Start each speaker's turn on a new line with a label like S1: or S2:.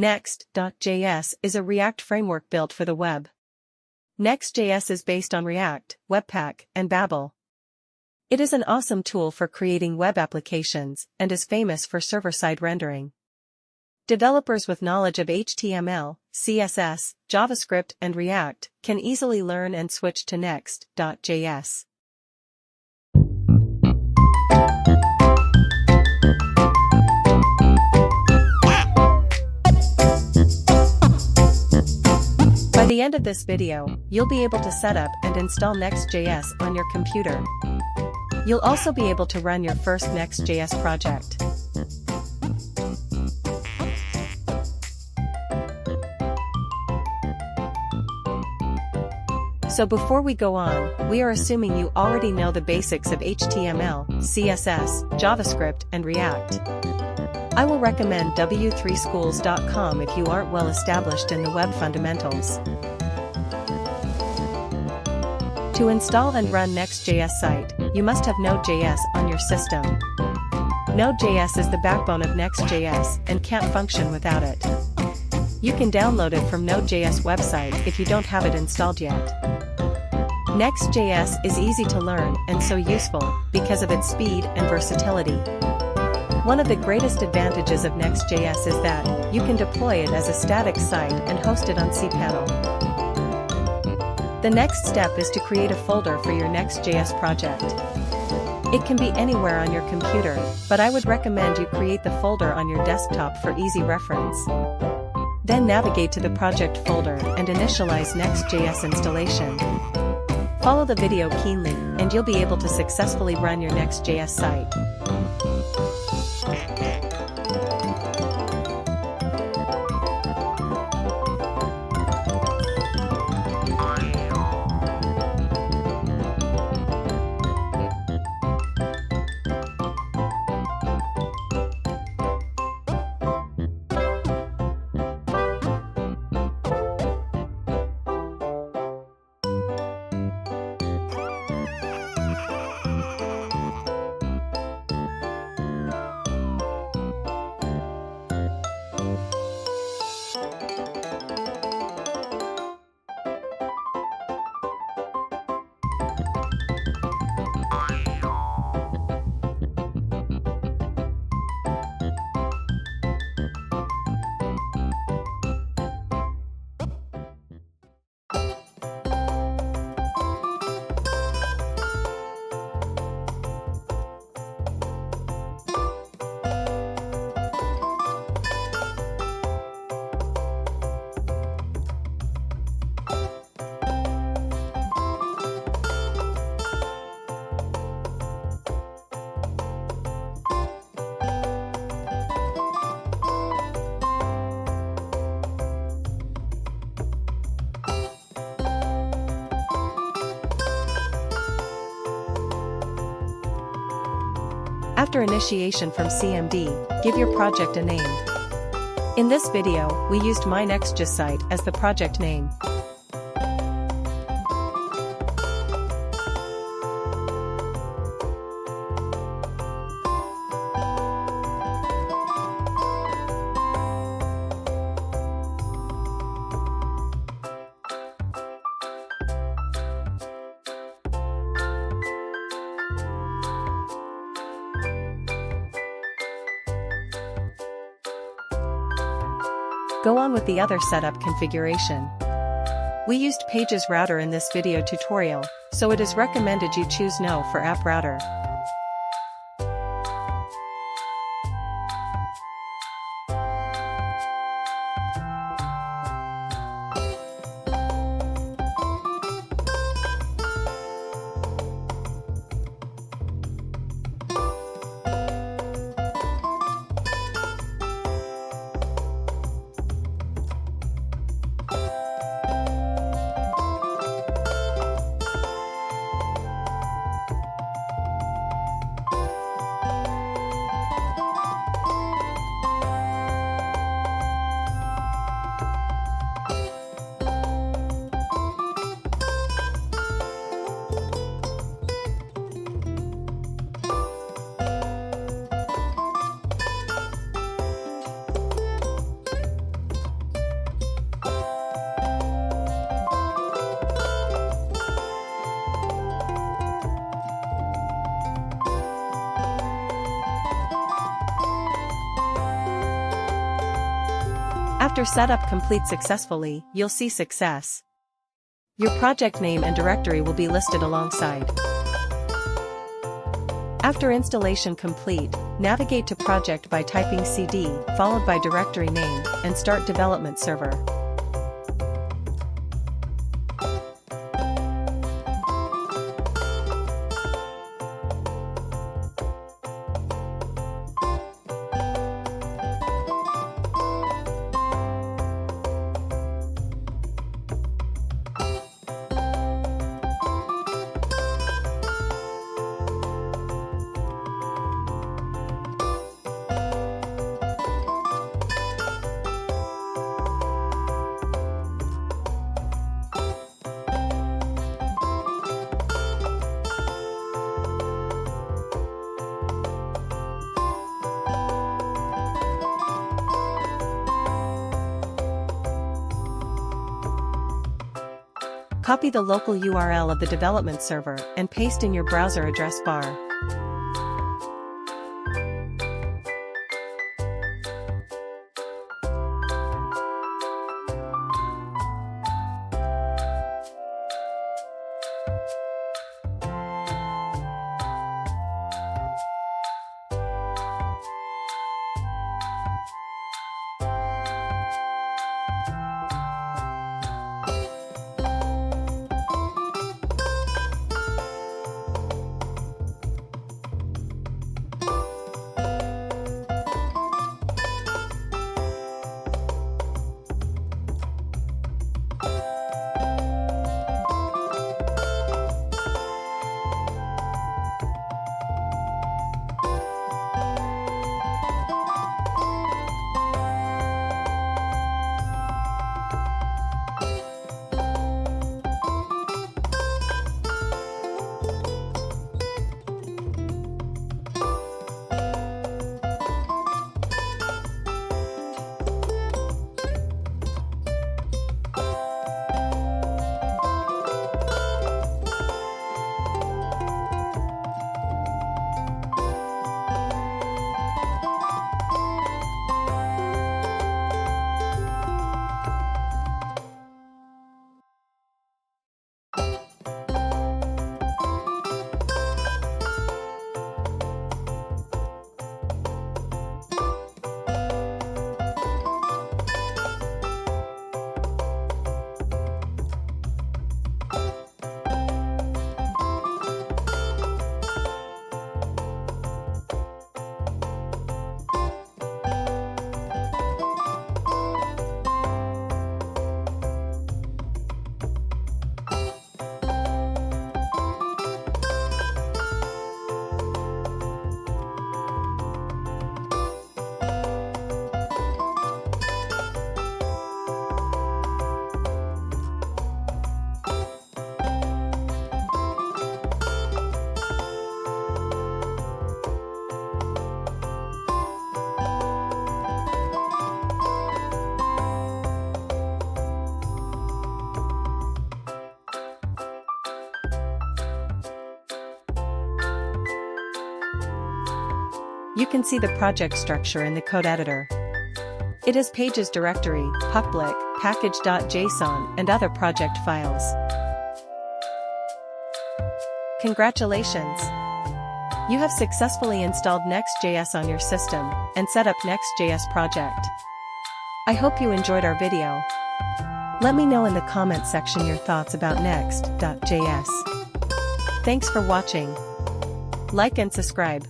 S1: Next.js is a React framework built for the web. Next.js is based on React, Webpack, and Babel. It is an awesome tool for creating web applications and is famous for server-side rendering. Developers with knowledge of HTML, CSS, JavaScript, and React can easily learn and switch to Next.js. By the end of this video, you'll be able to set up and install Next.js on your computer. You'll also be able to run your first Next.js project. So before we go on, we are assuming you already know the basics of HTML, CSS, JavaScript, and React. I will recommend w3schools.com if you aren't well established in the web fundamentals. To install and run Next.js site, you must have Node.js on your system. Node.js is the backbone of Next.js and can't function without it. You can download it from Node.js website if you don't have it installed yet. Next.js is easy to learn and so useful because of its speed and versatility. One of the greatest advantages of Next.js is that you can deploy it as a static site and host it on cPanel. The next step is to create a folder for your Next.js project. It can be anywhere on your computer, but I would recommend you create the folder on your desktop for easy reference. Then navigate to the project folder and initialize Next.js installation. Follow the video keenly, and you'll be able to successfully run your Next.js site. After initiation from CMD, give your project a name. In this video, we used my Next.js site as the project name. Go on with the other setup configuration. We used Pages Router in this video tutorial, so it is recommended you choose No for App Router. After setup completes successfully, you'll see success. Your project name and directory will be listed alongside. After installation complete, navigate to project by typing cd, followed by directory name, and start development server. Copy the local URL of the development server and paste in your browser address bar. You can see the project structure in the code editor. It has pages directory, public, package.json, and other project files. Congratulations! You have successfully installed Next.js on your system and set up Next.js project. I hope you enjoyed our video. Let me know in the comment section your thoughts about Next.js. Thanks for watching. Like and subscribe.